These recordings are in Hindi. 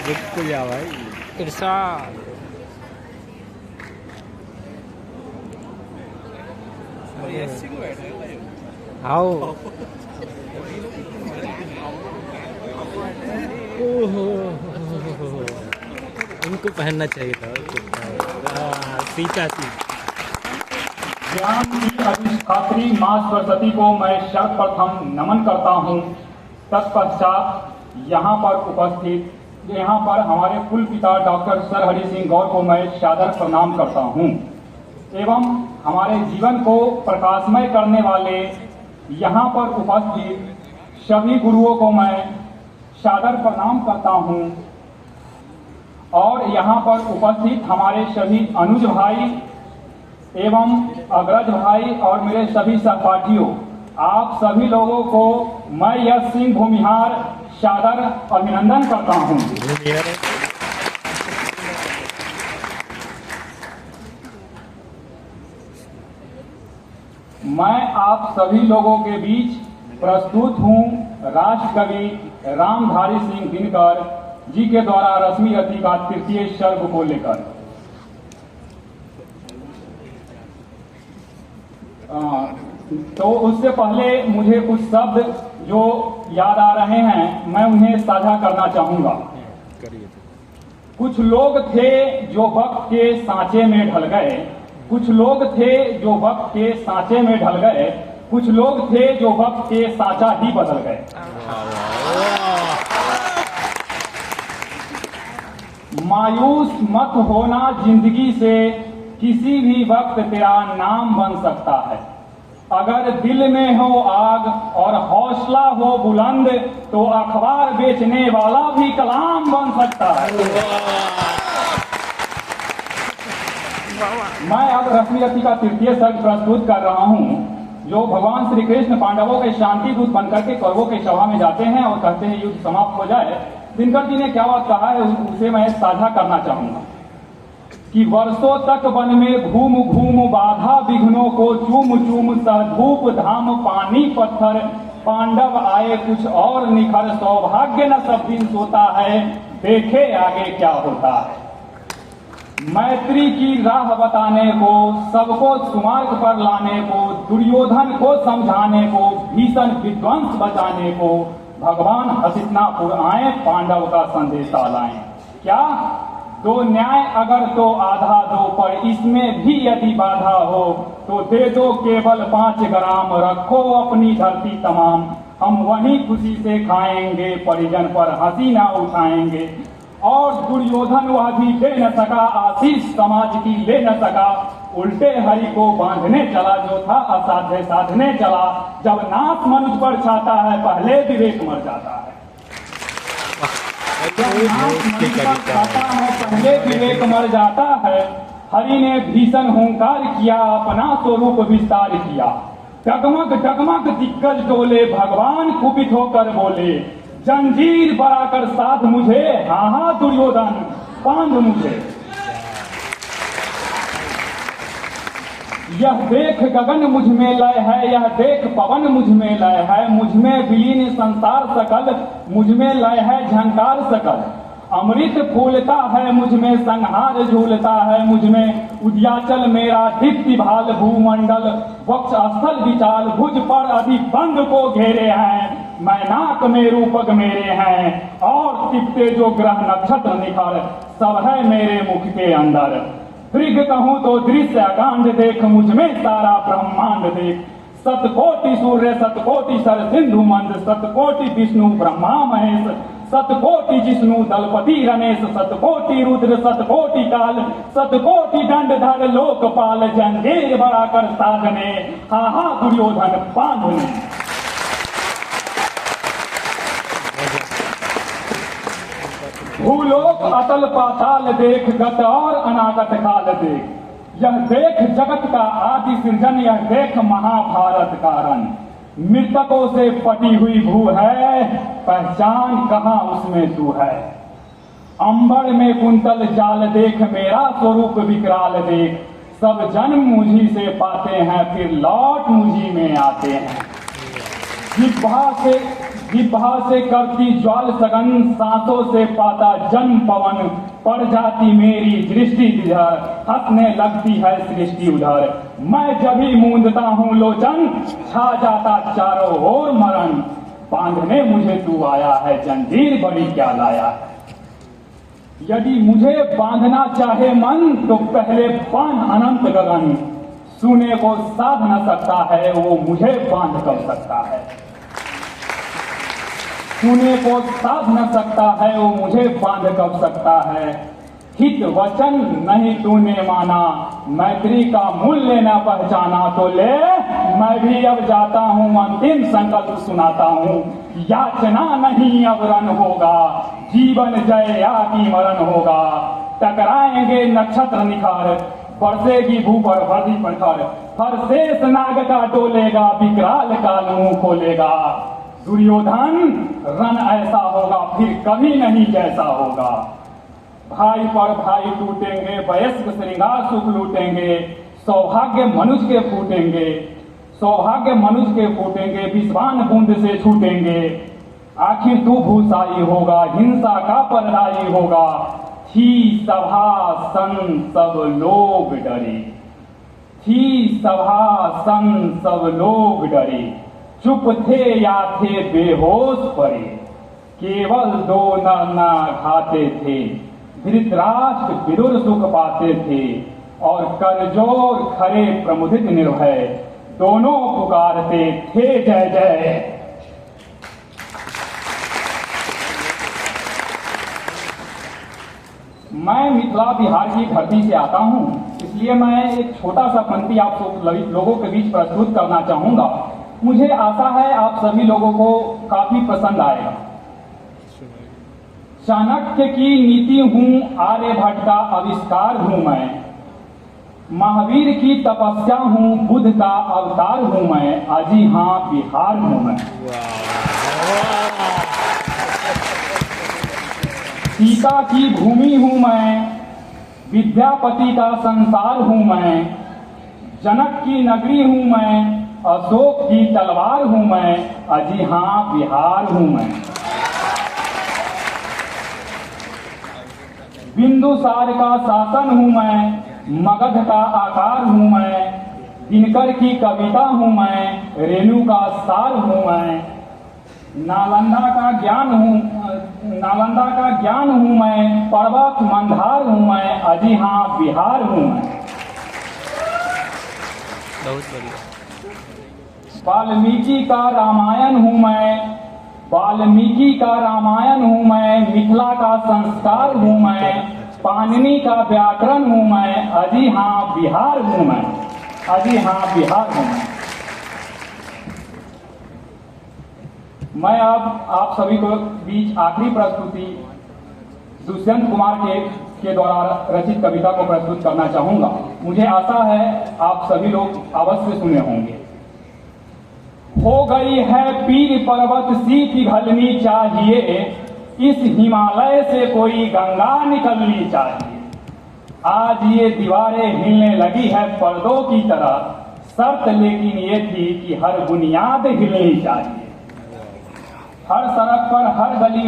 रुक जा भाई। इरशाद आओ। ओहो उनको पहनना चाहिए था। सीता सी ज्ञान की अधिष्ठात्री मां सरस्वती को मैं सर्वप्रथम नमन करता हूं। तत्पश्चात यहाँ पर हमारे कुल पिता डॉक्टर सर हरि सिंह गौर को मैं सादर प्रणाम करता हूं एवं हमारे जीवन को प्रकाशमय करने वाले यहाँ पर उपस्थित सभी गुरुओं को मैं सादर प्रणाम करता हूं और यहाँ पर उपस्थित हमारे सभी अनुज भाई एवं अग्रज भाई और मेरे सभी सहपाठियों, आप सभी लोगों को मैं यश सिंह भूमिहार सादर अभिनंदन करता हूं। मैं आप सभी लोगों के बीच प्रस्तुत हूं राष्ट्र कवि रामधारी सिंह दिनकर जी के द्वारा रश्मि रति का तृतीय सर्ग को लेकर। तो उससे पहले मुझे कुछ शब्द जो याद आ रहे हैं मैं उन्हें साझा करना चाहूंगा। कुछ लोग थे जो वक्त के सांचे में ढल गए, कुछ लोग थे जो वक्त के सांचे में ढल गए, कुछ लोग थे जो वक्त के सांचा ही बदल गए। मायूस मत होना जिंदगी से, किसी भी वक्त तेरा नाम बन सकता है। अगर दिल में हो आग और हौसला हो बुलंद तो अखबार बेचने वाला भी कलाम बन सकता है। मैं अब रश्मि रति का तृतीय सर्ग प्रस्तुत कर रहा हूं जो भगवान श्री कृष्ण पांडवों के शांति दूत बनकर के कौरवों की सभा में जाते हैं और कहते हैं युद्ध समाप्त हो जाए। दिनकर जी ने क्या बात कहा है उसे मैं साझा करना चाहूंगा कि वर्षों तक वन में घूम घूम बाधा विघ्नों को चूम चूम धूप धाम पानी पत्थर पांडव आए कुछ और निखर सौभाग्य न सब दिन सोता है देखे आगे क्या होता है। मैत्री की राह बताने को सबको सुमार्ग पर लाने को दुर्योधन को समझाने को भीषण विध्वंस बचाने को भगवान हस्तिनापुर आए पांडव का संदेशा लाएं। क्या दो न्याय अगर तो आधा दो पर इसमें भी यदि बाधा हो तो दे दो केवल 5 ग्राम रखो अपनी धरती तमाम। हम वहीं खुशी से खाएंगे परिजन पर हंसी ना उठाएंगे। और दुर्योधन वह भी दे न सका आशीष समाज की ले न सका उल्टे हरि को बांधने चला जो था असाध्य साधने चला। जब नाथ मनुष्य पर छाता है पहले विवेक मर जाता है। पहले विवेक मर जाता है। हरि ने भीषण हुंकार किया अपना स्वरूप विस्तार किया। डगमग डगमग दिग्गज डोले भगवान कुपित होकर बोले जंजीर बढ़ाकर साध मुझे हाँ हाँ दुर्योधन बांध मुझे। यह देख गगन मुझ में लय है यह देख पवन मुझ में लय है मुझ में विलीन संसार सकल मुझ में लय है झंकार सकल। अमृत फूलता है मुझ में संहार झूलता है मुझ में उद्याचल मेरा दीप्ति भाल भूमंडल वक्ष स्थल विचाल भुज पर अधि बंग को घेरे हैं। मैनाक में रूपक मेरे हैं और तिप्ते जो ग्रह नक्षत्र निखर सब है मेरे मुख के अंदर। दृग कहूं तो दृश्य अकांड देख मुझ में सारा ब्रह्मांड देख। सतकोटि सूर्य सतकोटि सर सिंधु मंद सतकोटि विष्णु ब्रह्मा महेश सतकोटि जिष्णु दलपति रमेश सतकोटि रुद्र सतकोटि काल सतकोटि दंडधर लोकपाल जंजीर बढ़ाकर साधने हा हा दुर्योधन बांधने। भूलोक अतल पाताल देख गत और अनागत काल देख। यह देख जगत का आदि सृजन यह देख महाभारत का रन। मृतकों से पटी हुई भू है पहचान कहाँ उसमें तू है। अंबर में कुंतल जाल देख मेरा स्वरूप विकराल देख। सब जन्म मुझी से पाते हैं फिर लौट मुझी में आते हैं। जिह्वा से करती ज्वाल सघन, सांसों से पाता जन्म पवन, पड़ जाती मेरी दृष्टि जिधर, हंसने लगती है सृष्टि उधर। मैं जब भी मूंदता हूँ लोचन, छा जाता चारों ओर मरण, बांधने मुझे तू आया है जंजीर बड़ी क्या लाया है। यदि मुझे बांधना चाहे मन तो पहले बांध अनंत गगन, सुने को साध न सकता है वो मुझे बांध कब सकता है। सुने को साध न सकता है वो मुझे बांध कब सकता है। हित वचन नहीं तूने माना, मैत्री का मूल्य न पहचाना, तो ले मैं भी अब जाता हूँ अंतिम संकल्प सुनाता हूँ। याचना नहीं अब रन होगा, जीवन जय या की मरण होगा। टकराएंगे नक्षत्र निखार, बरसेगी भू पर भरती पठार, हर शेष नाग का डोलेगा, विकराल काल मुंह खोलेगा। दुर्योधन रन ऐसा होगा फिर कभी नहीं जैसा होगा। भाई पर भाई टूटेंगे, वयस्क श्रृंगार सुख लूटेंगे, सौभाग्य मनुष्य के फूटेंगे, सौभाग्य मनुष्य के फूटेंगे, विश्वान बूंद से छूटेंगे। आखिर तू भूसाई होगा, हिंसा का परदाई होगा। थी सभा सन सब लोग डरे, थी सभा सन सब लोग डरे, चुप थे या थे बेहोश पड़े, केवल दो न खाते थे, धृतराष्ट्र विदुर सुख पाते थे, और करजोर खरे प्रमुदित निर्भय, दोनों पुकारते थे जय जय। मैं मिथिला बिहार की धरती से आता हूं, इसलिए मैं एक छोटा सा पंक्ति आप लोगों के बीच प्रस्तुत करना चाहूंगा। मुझे आशा है आप सभी लोगों को काफी पसंद आएगा। चाणक्य की नीति हूं, आर्यभट्ट का आविष्कार हूं मैं, महावीर की तपस्या हूं, बुद्ध का अवतार हूं मैं, अजी हां बिहार हूं मैं। सीता की भूमि हूं मैं, विद्यापति का संसार हूं मैं, जनक की नगरी हूं मैं, अशोक की तलवार हूं मैं, अजी हां बिहार हूं मैं। बिंदुसार का शासन हूं मैं, मगध का आकार हूं मैं, दिनकर की कविता हूं मैं, रेणु का सार हूं मैं, नालंदा का ज्ञान हूं मैं, पर्वत मंदार हूं मैं, अजी हां बिहार हूं मैं। बहुत बढ़िया। वाल्मीकि का रामायण हूं मैं, वाल्मीकि का रामायण हूं मैं, मिथिला का संस्कार हूं मैं, पाणिनि का व्याकरण हूं मैं, अजी हां बिहार हूं मैं, अजी हां बिहार हूं मैं। मैं अब आप सभी को बीच आखिरी प्रस्तुति दुष्यंत कुमार के द्वारा रचित कविता को प्रस्तुत करना चाहूंगा। मुझे आशा है आप सभी लोग अवश्य सुने होंगे। हो गई है पीर पर्वत सी पिघलनी चाहिए, इस हिमालय से कोई गंगा निकलनी चाहिए। आज ये दीवारें हिलने लगी है पर्दों की तरह, शर्त लेकिन ये थी कि हर बुनियाद हिलनी चाहिए। हर सड़क पर हर गली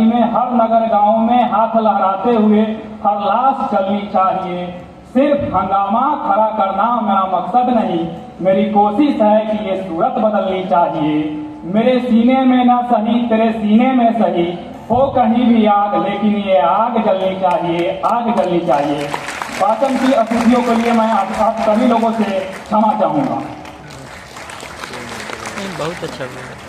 में हर नगर गांव में हाथ लहराते हुए हर लाश चलनी चाहिए। सिर्फ हंगामा खड़ा करना मेरा मकसद नहीं, मेरी कोशिश है कि ये सूरत बदलनी चाहिए। मेरे सीने में ना सही तेरे सीने में सही, हो कहीं भी आग लेकिन ये आग जलनी चाहिए, आग जलनी चाहिए। भाषण की अशुद्धियों के लिए मैं आप सभी लोगों से क्षमा चाहूंगा। बहुत अच्छा बोला।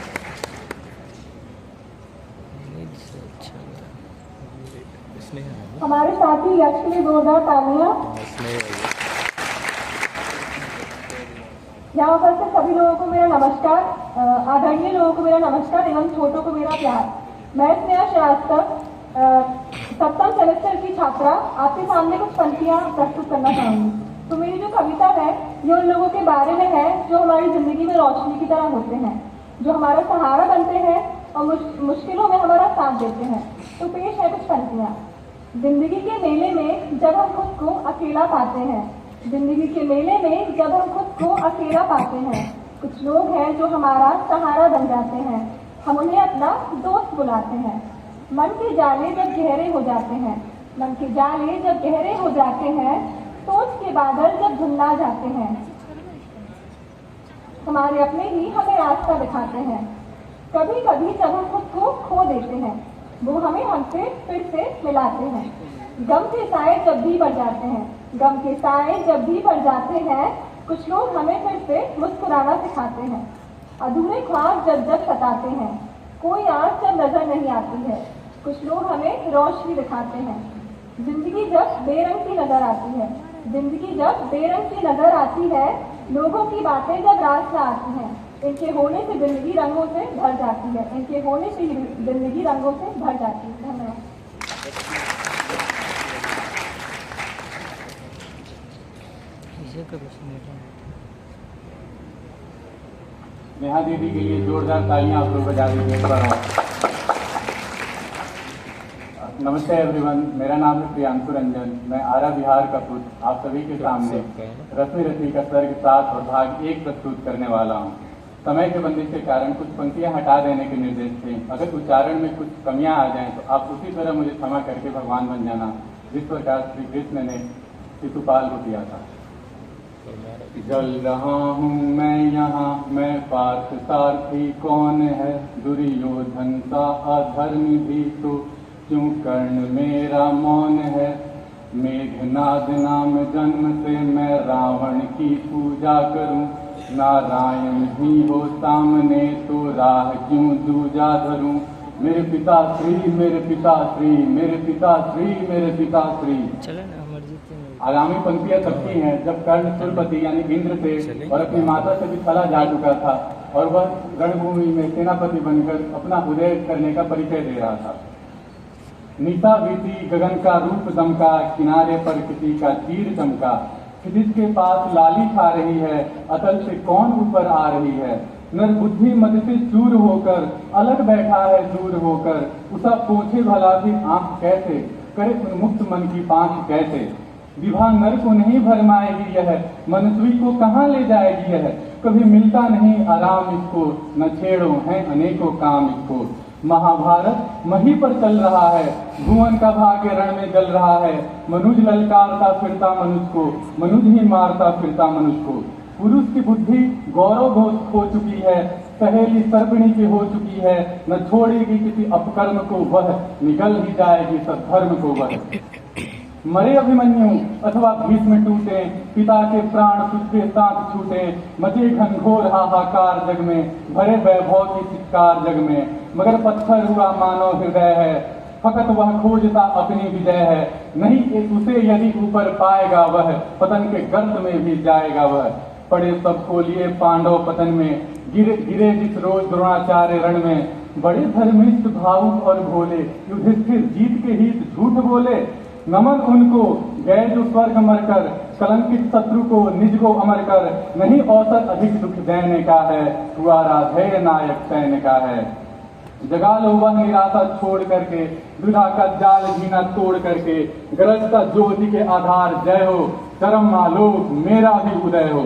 हमारे साथी यश के लिए जोरदार तालियां। यहाँ पर से सभी लोगों को मेरा नमस्कार, आदरणीय लोगों को मेरा नमस्कार एवं छोटों को मेरा प्यार। मैं स्नेहा श्रीवास्तव, 7th सेमेस्टर की छात्रा, आपके सामने कुछ पंक्तियां प्रस्तुत करना चाहूंगी। तो मेरी जो कविता है ये उन लोगों के बारे में है जो हमारी जिंदगी में रोशनी की तरह होते हैं, जो हमारा सहारा बनते हैं और मुश्किलों में हमारा साथ देते हैं। तो पेश है कुछ पंक्तियां। जिंदगी के मेले में जब हम खुद को अकेला पाते हैं, जिंदगी के मेले में जब हम खुद को अकेला पाते हैं, कुछ लोग हैं जो हमारा सहारा बन जाते हैं, हम उन्हें अपना दोस्त बुलाते हैं। मन के जाले जब गहरे हो जाते हैं, मन के जाले जब गहरे हो जाते हैं, सोच के बादल जब धुंधला जाते हैं, हमारे अपने ही हमें रास्ता दिखाते हैं। कभी कभी जब हम खुद को खो देते हैं, वो हमें हमसे फिर से मिलाते हैं। गम के साए जब भी बढ़ जाते हैं, गम के साए जब भी बढ़ जाते हैं, कुछ लोग हमें फिर से मुस्कुराना सिखाते हैं। अधूरे ख्वाब जब जब सताते हैं, कोई आँख जब नजर नहीं आती है, कुछ लोग हमें रोशनी दिखाते हैं। जिंदगी जब बेरंग की नजर आती है, जिंदगी जब बेरंग की नजर आती है, लोगों की बातें जब रास में आती हैं, इनके होने से जिंदगी रंगों से भर जाती है, इनके होने से जिंदगी रंगों से भर जाती है। धन्यवाद। नेहा दीदी के लिए जोरदार तालियां आप लोग बजा दीजिए। नमस्ते एवरीवन, मेरा नाम है प्रियांशु रंजन। मैं आरा बिहार का पुत्र आप सभी के सामने रश्मि रथी का सर्ग 7 और भाग 1 प्रस्तुत करने वाला हूँ। समय के बंदिश के कारण कुछ पंक्तियां हटा देने के निर्देश थे। अगर उच्चारण में कुछ कमियां आ जाएं तो आप उसी तरह मुझे क्षमा करके भगवान बन जाना, जिस प्रकार श्री कृष्ण ने शिशुपाल को किया था। जल रहा हूँ मैं यहाँ, मैं पार्थ सारथी कौन है, दुर्योधन सा अधर्मी भी तो क्यों कर्ण मेरा मौन है। मेघनाद नाम जन्म से मैं रावण की पूजा करूं, नारायण ही हो सामने तो राह क्यों दूजा धरूं। मेरे पिता श्री, मेरे पिता श्री, मेरे पिता श्री, मेरे पिता श्री। आगामी पंक्तियां सबकी हैं। जब कर्ण सुरपति यानी इंद्र से और अपनी माता से भी थला जा चुका था और वह रणभूमि में सेनापति बनकर अपना उदय करने का परिचय दे रहा था। निशा बीती, गगन का रूप दमका, किनारे पर किसी का तीर चमका। जिसके पास लाली खा रही है, अतल से कौन ऊपर आ रही है। नर बुद्धि मद से चूर होकर, अलग बैठा है दूर होकर। उसा पूछे भला भी आंख कैसे, करे उन्मुक्त मन की पांख कैसे। विवाह नर को नहीं भरमाएगी यह, मनस्वी को कहाँ ले जाएगी यह। कभी मिलता नहीं आराम इसको, न छेड़ो हैं अनेकों काम इसको। महाभारत मही पर चल रहा है, भुवन का भाग्य रण में जल रहा है। मनुज ललकारता फिरता मनुष्य को, मनुज ही मारता फिरता मनुष्य को। पुरुष की बुद्धि गौरव हो चुकी है, सहेली सर्पिणी की हो चुकी है। न छोड़ेगी किसी अपकर्म को वह, निगल ही जाएगी सद्धर्म को वह। मरे अभिमन्यु अथवा भीष्म टूटे, पिता के प्राण तुझके साथ छूटे। मचे घनघोर हाहाकार जग में, भरे वैभव की चित्कार जग में। मगर पत्थर हुआ मानव हृदय है, फकत वह खोजता अपनी विजय है। नहीं उसे यदि ऊपर पाएगा वह, पतन के गर्त में भी जाएगा वह। पड़े सबको लिए पांडव पतन में, गिरे जिस रोज द्रोणाचार्य रण में। बड़े धर्मिष्ठ भावुक और भोले, युधिष्ठिर जीत के हित झूठ बोले। नमन उनको गए जो स्वर्ग मरकर, कलंकित शत्रु को निज को अमर कर। नहीं औसत अधिक दुख देने का है, हुआ राधेय नायक सैन्य का है। जगा लो वह निराशा छोड़ करके, दुधा का जाल जीना तोड़ करके। गरजता ज्योति के आधार जय हो, चरम आलोक मेरा भी उदय हो।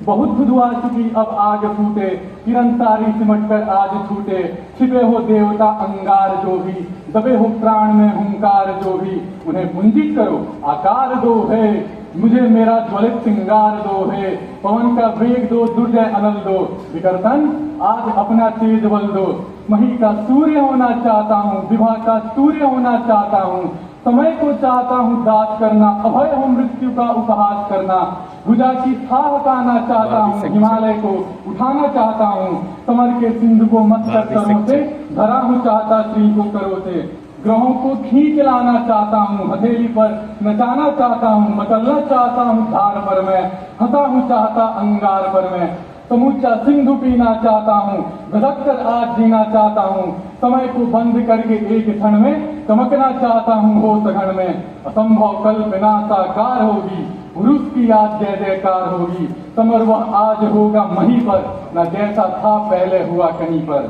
बहुत खुदवा चुकी अब आग फूटे, किरण सारी सिमट कर आज छूटे। छिपे हो देवता अंगार जो भी, दबे हो प्राण में हुंकार जो भी। उन्हें पुंजित करो आकार दो है, मुझे मेरा ज्वलित सिंगार दो है। पवन का वेग दो, दुर्जय अनल दो। विकर्तन आज अपना तेज बल दो। मही का सूर्य होना चाहता हूँ, विभा का सूर्य होना चाहता हूँ। समय को चाहता हूँ दास करना, अभय हो मृत्यु का उपहास करना। भुजा की था हटाना चाहता हूँ, हिमालय को उठाना चाहता हूँ। समर के सिंधु को मस्तक करों से, धरा हूँ चाहता श्री को करो से। ग्रहों को खींच लाना चाहता हूँ, हथेली पर नचाना चाहता हूँ। मचलना चाहता हूँ धार पर मैं, हंसा हूँ चाहता अंगार पर मैं। समूचा सिंधु पीना चाहता हूँ, धड़क कर आज जीना चाहता हूँ। समय को बंद करके एक क्षण में, चमकना चाहता हूँ हो सघन में। असंभव कल्पना साकार होगी, पुरुष की आज जय जयकार होगी। समर वह आज होगा मही पर, न जैसा था पहले हुआ कहीं पर।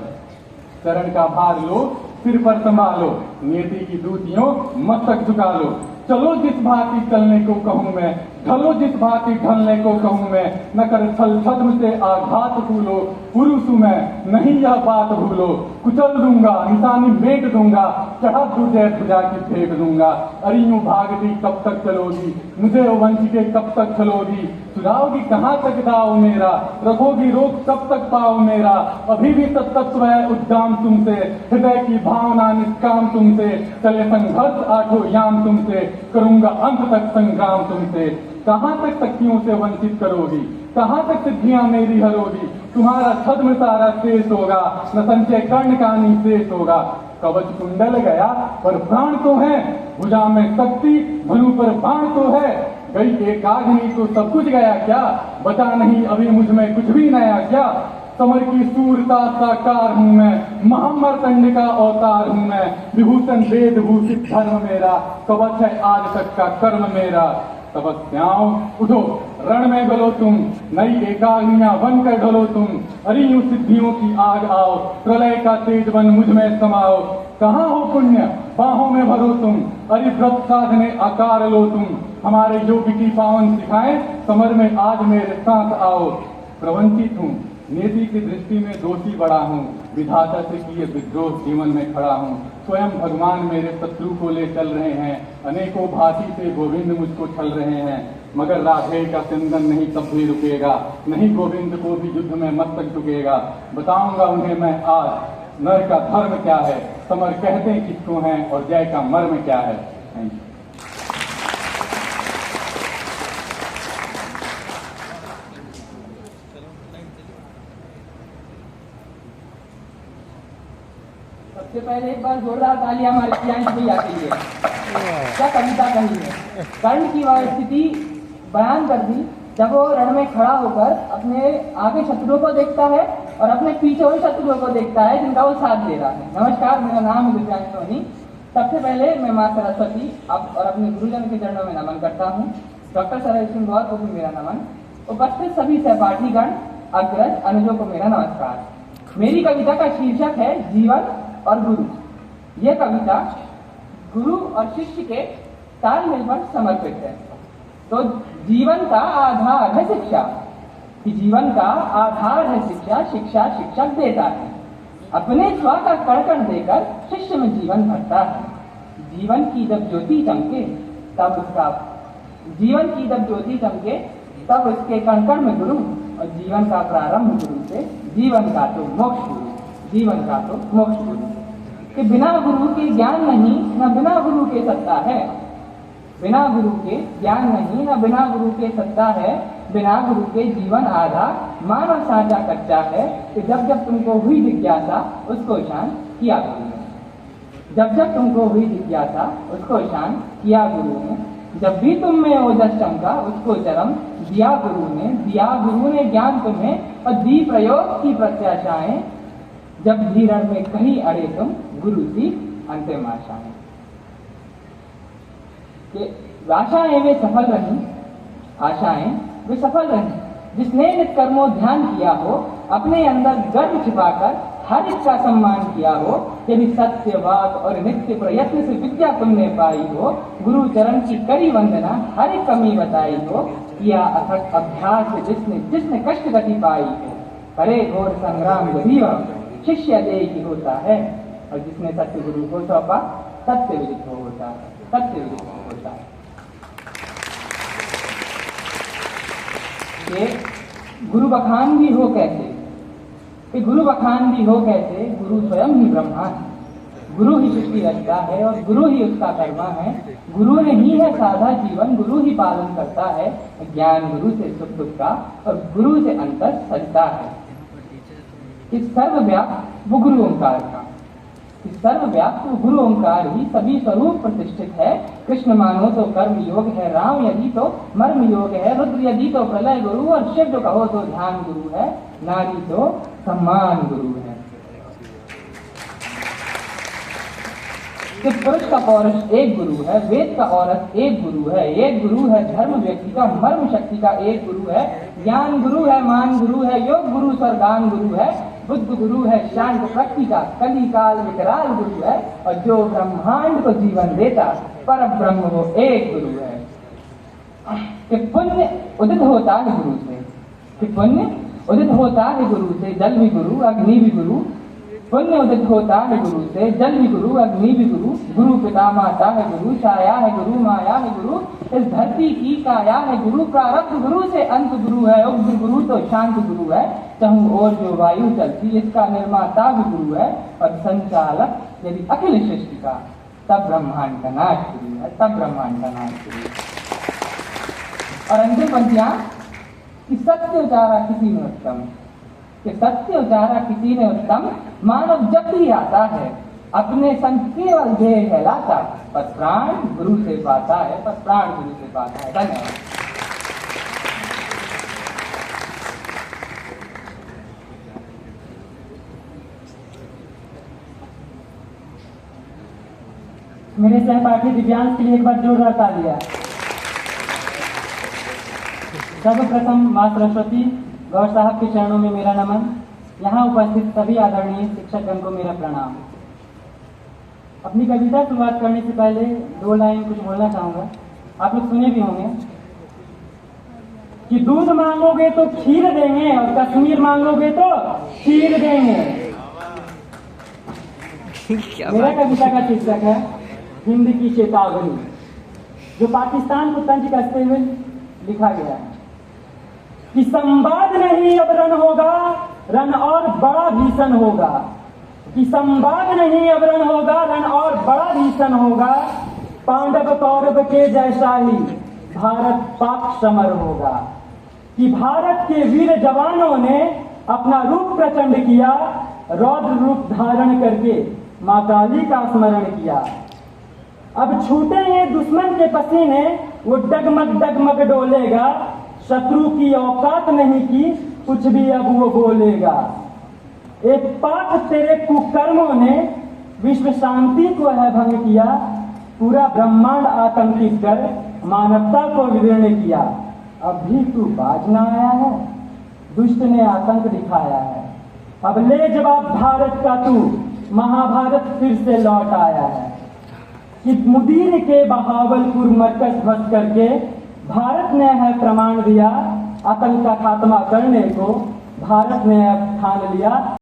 चरण का भार लो, सिर पर संभालो, नियति की दूतियों मस्तक झुका लो। चलो जिस भांति चलने को कहूँ मैं, ढलो जिस भांति ढलने को कहूँ मैं, न कर छल छद्म से आघात भूलो, पुरुष मैं नहीं यह बात भूलो, कुचल दूंगा निशानी मेट दूंगा, चढ़ा तुझे भुजा की फेंक दूंगा। अरे यूं भागती कब तक चलोगी, मुझे वंचिते कब तक चलोगी, सुझाओगी कहाँ तक दाव मेरा, रखोगी रोक कब तक पाओ मेरा। अभी भी तत्व है उद्दाम तुमसे, हृदय की भावना निष्काम तुमसे, चले संघर्ष आठों याम तुमसे, करूंगा अंत तक संग्राम तुमसे। कहाँ तक शक्तियों से वंचित करोगी, कहाँ तक सिद्धियां मेरी हरोगी, तुम्हारा छद्म सारा शेष होगा, न संचय कर्ण का निशेष होगा। कवच कुंडल गया पर प्राण तो है, भुजा में शक्ति धनु पर बाण तो है, गई एक आग्नि तो सब कुछ गया क्या, बचा नहीं अभी मुझ में कुछ भी नया क्या। समर की सूरता साकार हूँ मैं, महामर्तंड का अवतार हूँ मैं, विभूषण वेद भूषित धर्म मेरा, कवच है आज तक का कर्म मेरा। तपस्याओं उठो रण में गलो तुम, नई एकाग्नियां बन कर ढलो तुम, अरे यूं सिद्धियों की आग आओ, प्रलय का तेज बन मुझ में समाओ। कहाँ हो पुण्य बाहों में भरो तुम, अरे व्रत साधने आकार लो तुम, हमारे योग की पावन सिखाएं, समर में आज मेरे साथ आओ। प्रवंचित हूँ नियति की दृष्टि में दोषी बड़ा हूँ, विधाता से किए विद्रोह जीवन में खड़ा हूँ, स्वयं भगवान मेरे शत्रु को ले चल रहे हैं, अनेकों भांति से गोविंद मुझको छल रहे हैं, मगर राधे का चंदन नहीं तब भी रुकेगा, नहीं गोविंद को भी युद्ध में मस्तक झुकेगा। बताऊंगा उन्हें मैं आज नर का धर्म क्या है, समर कहते किसको हैं और जय का मर्म क्या है। Thank you. सबसे पहले एक बार जोरदार तालियां हमारे प्रियांश भैया के लिए। क्या कविता कही है, कर्ण की वह स्थिति बयान कर दी जब वो रण में खड़ा होकर अपने आगे शत्रुओं को देखता है और अपने पीछे हुए शत्रुओं को देखता है जिनका वो साथ दे रहा है। नमस्कार, मेरा नाम है दिव्यांश सोनी। सबसे पहले मैं माँ सरस्वती आप और अपने गुरुजन के चरणों में नमन करता हूँ। डॉक्टर सरल सिंह गौर को भी मेरा नमन। उपस्थित सभी सहपाठीगण, अग्रज, अनुजों को मेरा नमस्कार। मेरी कविता का शीर्षक है जीवन और गुरु। यह कविता गुरु और शिष्य के तालमेल पर समर्पित है। तो जीवन का आधार है शिक्षा, कि जीवन का आधार है शिक्षा, शिक्षा शिक्षक देता है, अपने स्व का कण देकर शिष्य में जीवन भरता है। जीवन की जब ज्योति चमके तब उसका जीवन की जब ज्योति चमके तब उसके कण कण में गुरु, और जीवन का प्रारंभ गुरु से, जीवन का तो मोक्ष गुरु, जीवन का तो मोक्ष गुरु। कि बिना गुरु के ज्ञान नहीं, न बिना गुरु के सत्ता है। बिना गुरु के ज्ञान नहीं, न बिना गुरु के सत्ता है। बिना गुरु के जीवन आधा, मानव साझा कच्चा है। कि जब जब तुमको हुई जिज्ञासा उसको शांत किया गुरु ने। जब जब तुमको हुई जिज्ञासा उसको शांत किया गुरु ने। जब भी तुम में ओजस चमका उसको चरम दिया गुरु ने। दिया गुरु ने ज्ञान तुम्हें और दी प्रयोग की प्रत्याशाएं। जब धीरण में कहीं अड़े तुम गुरु की अंतिम आशाएं। आशाएं वे सफल रही, आशाएं वे सफल रही। जिसने नित्य कर्मों ध्यान किया हो, अपने अंदर गर्व छिपाकर हर एक का सम्मान किया हो। यदि सत्य वाक और नित्य प्रयत्न से विद्या तुमने पाई हो, गुरु चरण की कड़ी वंदना हर एक कमी बताई हो। किया अथक अभ्यास जिसने जिसने कष्ट गति पाई हो, करे घोर संग्राम गरीब शिष्य दे ही होता है। और जिसने सत्य गुरु को सौंपा सत्य विदित हो होता है, सत्य विदित हो होता है। ये गुरु बखान भी हो कैसे, कि गुरु बखान भी हो कैसे, गुरु स्वयं ही ब्रह्मा है। गुरु ही सृष्टि रचता है और गुरु ही उसका कर्मा है। गुरु ने ही है साधा जीवन, गुरु ही पालन करता है। ज्ञान गुरु से सुख दुख का और गुरु से अंतर सजता है। इस सर्वव्याप्त वो गुरु ओंकार का, इस सर्वव्याप्त वो गुरु ओंकार ही सभी स्वरूप प्रतिष्ठित है। कृष्ण मानो तो कर्म योग है, राम यदि तो मर्म योग है, रुद्र यदि तो प्रलय गुरु, और शिव जो कहो तो ध्यान गुरु है, नारी तो सम्मान गुरु है। कि पुरुष का पौरुष एक गुरु है, वेद का औरत एक गुरु है। एक गुरु है धर्म व्यक्ति का, मर्म शक्ति का एक गुरु है। ज्ञान गुरु है, मान गुरु है, योग गुरु स्वर्गान गुरु है। बुद्ध गुरु है शांत प्रकृति का, कली काल विकराल गुरु है। और जो ब्रह्मांड को जीवन देता पर ब्रह्म वो एक गुरु है। कि पुण्य उदित होता है गुरु से, कि पुण्य उदित होता है गुरु से, जल भी गुरु अग्नि भी गुरु। पुण्य उदित होता है गुरु से, जल भी गुरु अग्नि भी गुरु। गुरु पिता माता है गुरु, छाया है गुरु, माया है गुरु। इस धरती की काया है गुरु, प्रारब्ध गुरु से अंत गुरु है। उग्र गुरु तो शांत गुरु है, चाहूं और जो वायु चलती इसका निर्माता भी गुरु है और संचालक यदि अखिल सृष्टि का, तब ब्रह्मांड का नाश गुरु है, तब ब्रह्मांड का नाश गुरु है। और अंतिम पंक्तियां कि सत्य उचारा किसी ने उत्तम, कि सत्य उचारा किसी ने उत्तम। मानव जब भी आता है अपने संग केवल देह कहलाता, पर प्राण गुरु से पाता है, पर प्राण गुरु से पाता है। धन्यवाद। मेरे सहपाठी दिव्यांश के लिए एक बार जोरदार तालियां। सर्वप्रथम मां सरस्वती गौर साहब के चरणों में मेरा नमन। यहाँ उपस्थित सभी आदरणीय शिक्षकगण को मेरा प्रणाम। अपनी कविता शुरुआत करने से पहले 2 लाइन कुछ बोलना चाहूँगा। आप लोग सुने भी होंगे कि दूध मांगोगे तो खीर देंगे और कश्मीर मांगोगे तो खीर देंगे। मेरा कविता का शीर्षक है हिंद की चेतावनी, जो पाकिस्तान को तंज कसते हुए लिखा गया है कि संवाद नहीं अब रण होगा, रण और बड़ा भीषण होगा। कि संवाद नहीं अब रण होगा, रण और बड़ा भीषण होगा। पांडव कौरव के जैसा ही भारत पाक समर होगा। कि भारत के वीर जवानों ने अपना रूप प्रचंड किया, रौद्र रूप धारण करके मां काली का स्मरण किया। अब छूटेंगे दुश्मन के पसीने, वो डगमग डोलेगा। शत्रु की औकात नहीं की, कुछ भी अब वो बोलेगा। एक पाक तेरे कुकर्मों ने विश्व शांति को है भंग किया। पूरा ब्रह्मांड आतंकित कर मानवता को विदीर्ण किया। अब भी तू बाज न आया है, दुष्ट ने आतंक दिखाया है। अब ले जवाब भारत का तू, महाभारत फिर से लौट आया है। कि मुदीर के बहावलपुर मरकज ध्वस्त करके भारत ने है प्रमाण दिया। आतंक का खात्मा करने को भारत ने अब ठान लिया।